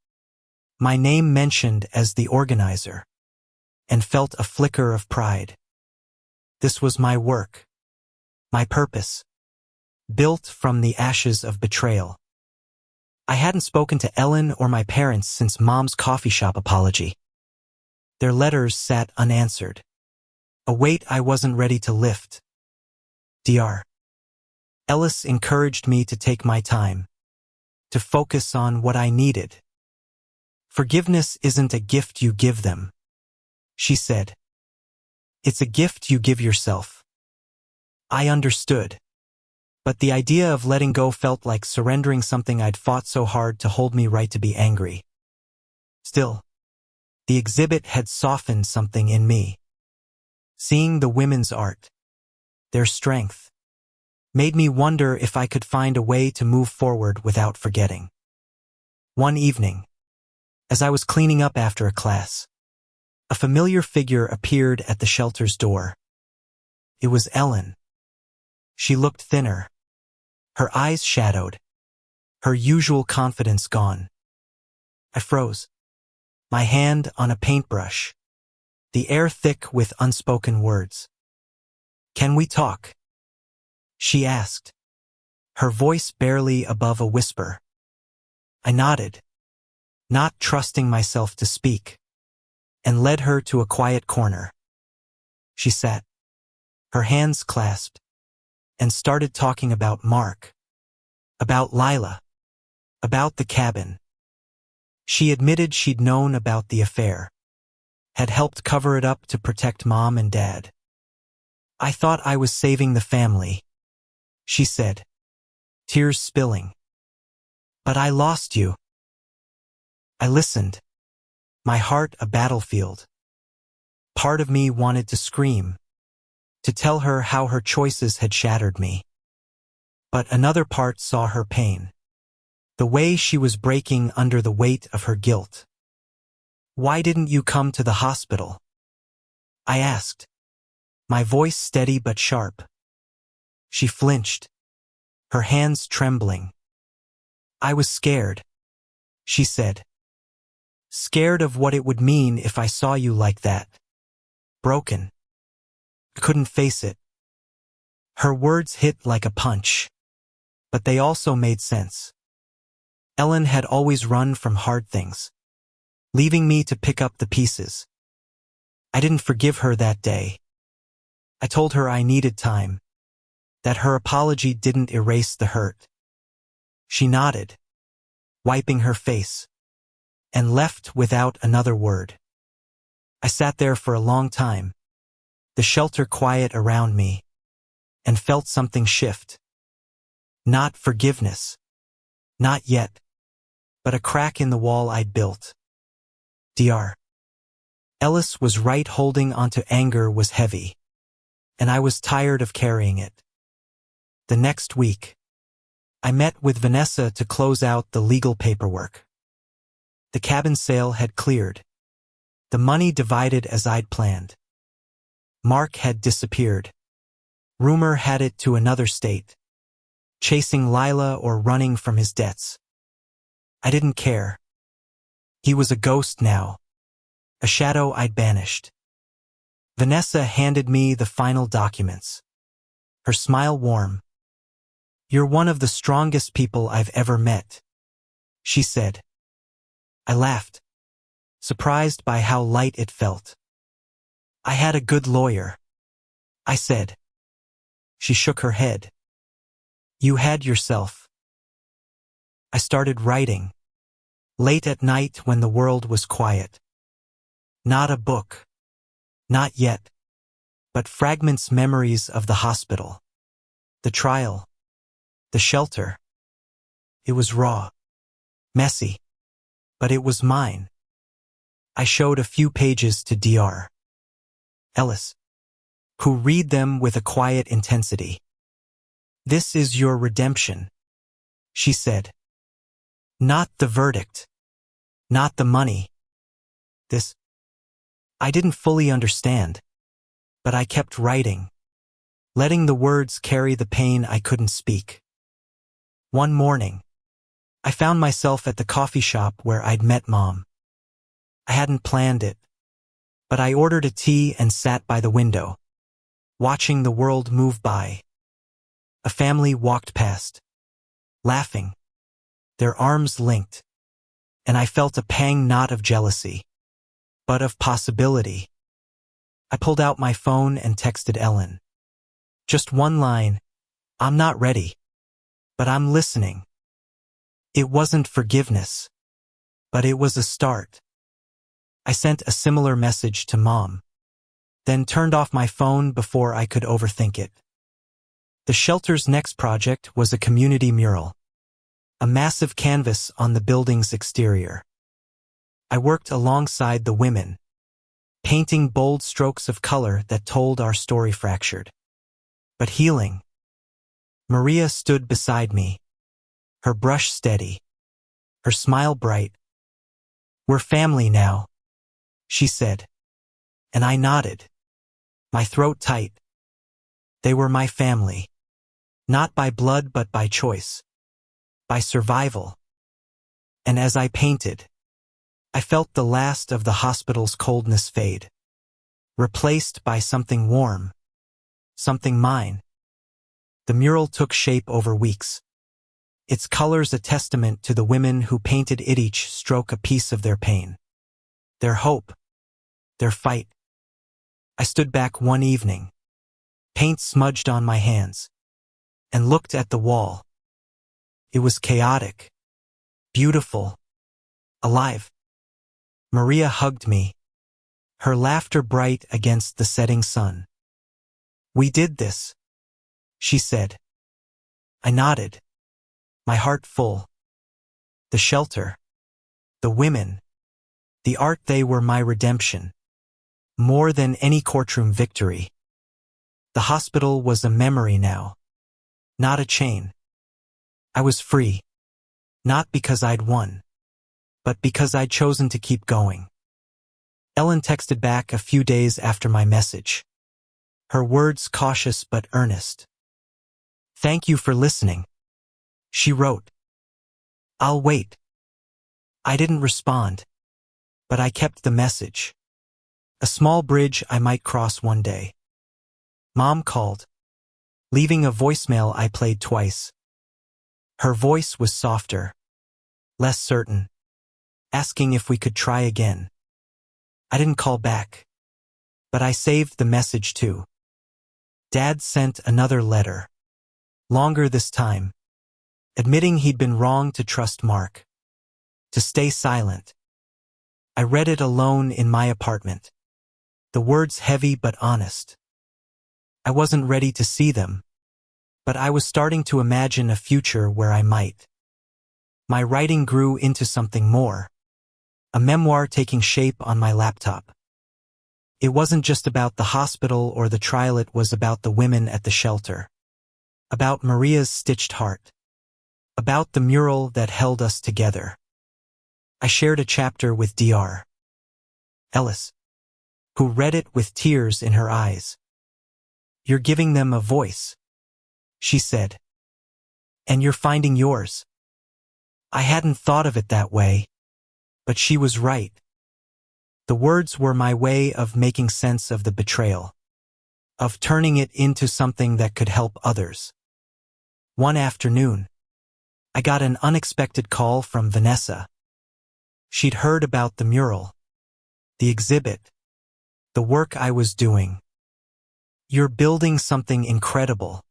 my name mentioned as the organizer, and felt a flicker of pride. This was my work, my purpose, built from the ashes of betrayal. I hadn't spoken to Ellen or my parents since Mom's coffee shop apology. Their letters sat unanswered, a weight I wasn't ready to lift. Dr. Ellis encouraged me to take my time, to focus on what I needed. "Forgiveness isn't a gift you give them," she said. "It's a gift you give yourself." I understood, but the idea of letting go felt like surrendering something I'd fought so hard to hold me right to be angry. Still, the exhibit had softened something in me. Seeing the women's art, their strength, made me wonder if I could find a way to move forward without forgetting. One evening, as I was cleaning up after a class, a familiar figure appeared at the shelter's door. It was Ellen. She looked thinner, her eyes shadowed, her usual confidence gone. I froze, my hand on a paintbrush, the air thick with unspoken words. "Can we talk?" she asked, her voice barely above a whisper. I nodded, not trusting myself to speak, and led her to a quiet corner. She sat, her hands clasped, and started talking about Mark, about Lila, about the cabin. She admitted she'd known about the affair, had helped cover it up to protect Mom and Dad. "I thought I was saving the family," she said, tears spilling. "But I lost you." I listened, my heart a battlefield. Part of me wanted to scream, to tell her how her choices had shattered me. But another part saw her pain, the way she was breaking under the weight of her guilt. "Why didn't you come to the hospital?" I asked, my voice steady but sharp. She flinched, her hands trembling. "I was scared," she said. "Scared of what it would mean if I saw you like that. Broken. Couldn't face it." Her words hit like a punch, but they also made sense. Ellen had always run from hard things, leaving me to pick up the pieces. I didn't forgive her that day. I told her I needed time, that her apology didn't erase the hurt. She nodded, wiping her face, and left without another word. I sat there for a long time, the shelter quiet around me, and felt something shift. Not forgiveness. Not yet. But a crack in the wall I'd built. Dr. Ellis was right, holding onto anger was heavy, and I was tired of carrying it. The next week, I met with Vanessa to close out the legal paperwork. The cabin sale had cleared, the money divided as I'd planned. Mark had disappeared. Rumor had it to another state, chasing Lila or running from his debts. I didn't care. He was a ghost now, a shadow I'd banished. Vanessa handed me the final documents, her smile warm. "You're one of the strongest people I've ever met," she said. I laughed, surprised by how light it felt. "I had a good lawyer," I said. She shook her head. "You had yourself." I started writing, late at night when the world was quiet. Not a book. Not yet. But fragments, memories of the hospital, the trial, the shelter. It was raw, messy, but it was mine. I showed a few pages to Dr. Ellis, who read them with a quiet intensity. "This is your redemption," she said. "Not the verdict. Not the money. This." I didn't fully understand, but I kept writing, letting the words carry the pain I couldn't speak. One morning, I found myself at the coffee shop where I'd met Mom. I hadn't planned it, but I ordered a tea and sat by the window, watching the world move by. A family walked past, laughing, their arms linked, and I felt a pang, not of jealousy, but of possibility. I pulled out my phone and texted Ellen. Just one line, "I'm not ready, but I'm listening." It wasn't forgiveness, but it was a start. I sent a similar message to Mom, then turned off my phone before I could overthink it. The shelter's next project was a community mural, a massive canvas on the building's exterior. I worked alongside the women, painting bold strokes of color that told our story, fractured, but healing. Maria stood beside me, her brush steady, her smile bright. "We're family now," she said, and I nodded, my throat tight. They were my family, not by blood but by choice. by survival. And as I painted, I felt the last of the hospital's coldness fade, replaced by something warm, something mine. The mural took shape over weeks, its colors a testament to the women who painted it, each stroke a piece of their pain, their hope, their fight. I stood back one evening, paint smudged on my hands, and looked at the wall. It was chaotic, beautiful, alive. Maria hugged me, her laughter bright against the setting sun. "We did this," she said. I nodded, my heart full. The shelter, the women, the art, they were my redemption, more than any courtroom victory. The hospital was a memory now, not a chain. I was free, not because I'd won, but because I'd chosen to keep going. Ellen texted back a few days after my message, her words cautious but earnest. "Thank you for listening," she wrote. "I'll wait." I didn't respond, but I kept the message. A small bridge I might cross one day. Mom called, leaving a voicemail I played twice. Her voice was softer, less certain, asking if we could try again. I didn't call back, but I saved the message too. Dad sent another letter, longer this time, admitting he'd been wrong to trust Mark, to stay silent. I read it alone in my apartment, the words heavy but honest. I wasn't ready to see them, but I was starting to imagine a future where I might. My writing grew into something more, a memoir taking shape on my laptop. It wasn't just about the hospital or the trial, it was about the women at the shelter, about Maria's stitched heart, about the mural that held us together. I shared a chapter with Dr. Ellis, who read it with tears in her eyes. "You're giving them a voice," she said. "And you're finding yours." I hadn't thought of it that way, but she was right. The words were my way of making sense of the betrayal, of turning it into something that could help others. One afternoon, I got an unexpected call from Vanessa. She'd heard about the mural, the exhibit, the work I was doing. "You're building something incredible,"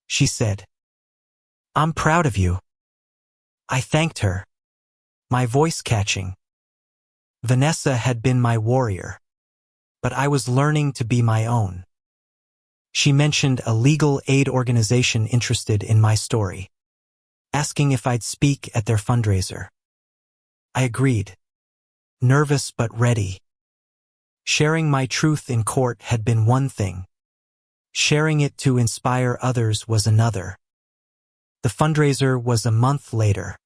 she said. "I'm proud of you." I thanked her, my voice catching. Vanessa had been my warrior, but I was learning to be my own. She mentioned a legal aid organization interested in my story, asking if I'd speak at their fundraiser. I agreed, nervous but ready. Sharing my truth in court had been one thing. Sharing it to inspire others was another. The fundraiser was a month later,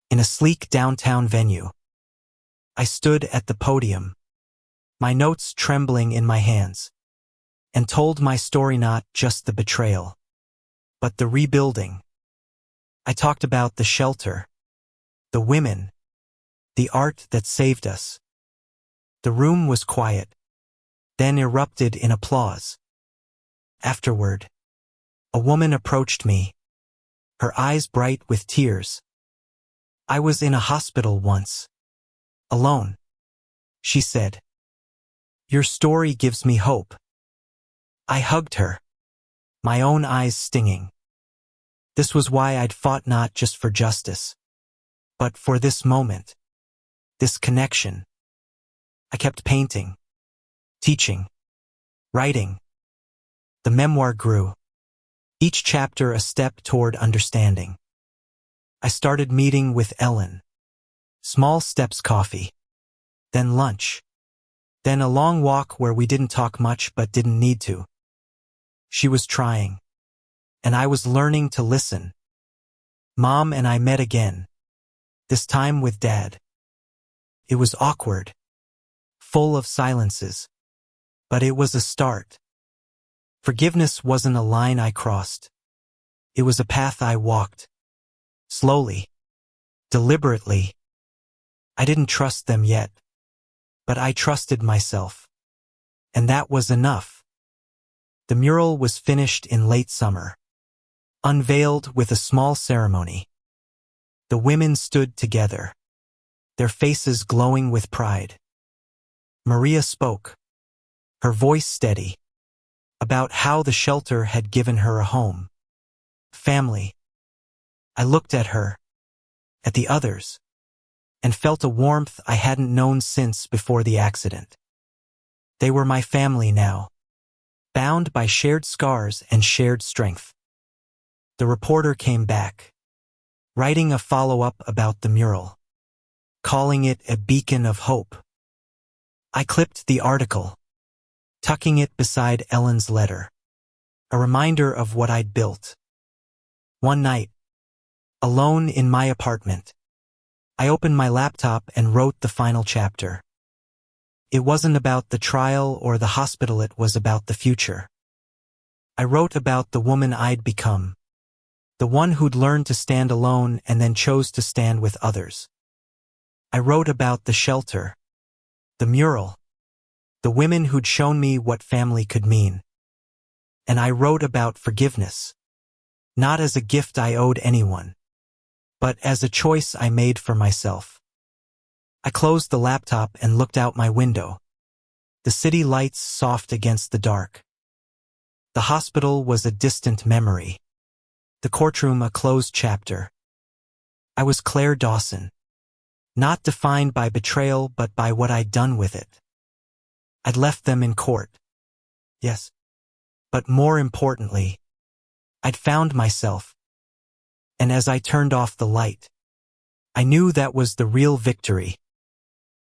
in a sleek downtown venue. I stood at the podium, my notes trembling in my hands, and told my story, not just the betrayal, but the rebuilding. I talked about the shelter, the women, the art that saved us. The room was quiet, then erupted in applause. Afterward, a woman approached me, her eyes bright with tears. "I was in a hospital once, alone," she said. "Your story gives me hope." I hugged her, my own eyes stinging. This was why I'd fought, not just for justice, but for this moment, this connection. I kept painting, teaching, writing. The memoir grew, each chapter a step toward understanding. I started meeting with Ellen. Small steps, coffee, then lunch, then a long walk where we didn't talk much but didn't need to. She was trying, and I was learning to listen. Mom and I met again, this time with Dad. It was awkward, full of silences, but it was a start. Forgiveness wasn't a line I crossed. It was a path I walked. Slowly, deliberately. I didn't trust them yet, but I trusted myself. And that was enough. The mural was finished in late summer, unveiled with a small ceremony. The women stood together, their faces glowing with pride. Maria spoke, her voice steady, about how the shelter had given her a home. Family. I looked at her, at the others, and felt a warmth I hadn't known since before the accident. They were my family now, bound by shared scars and shared strength. The reporter came back, writing a follow-up about the mural, calling it a beacon of hope. I clipped the article, tucking it beside Ellen's letter, a reminder of what I'd built. One night, alone in my apartment, I opened my laptop and wrote the final chapter. It wasn't about the trial or the hospital, it was about the future. I wrote about the woman I'd become, the one who'd learned to stand alone and then chose to stand with others. I wrote about the shelter, the mural, the women who'd shown me what family could mean. And I wrote about forgiveness, not as a gift I owed anyone, but as a choice I made for myself. I closed the laptop and looked out my window, the city lights soft against the dark. The hospital was a distant memory, the courtroom a closed chapter. I was Claire Dawson, not defined by betrayal but by what I'd done with it. I'd left them in court. Yes. But more importantly, I'd found myself. And as I turned off the light, I knew that was the real victory.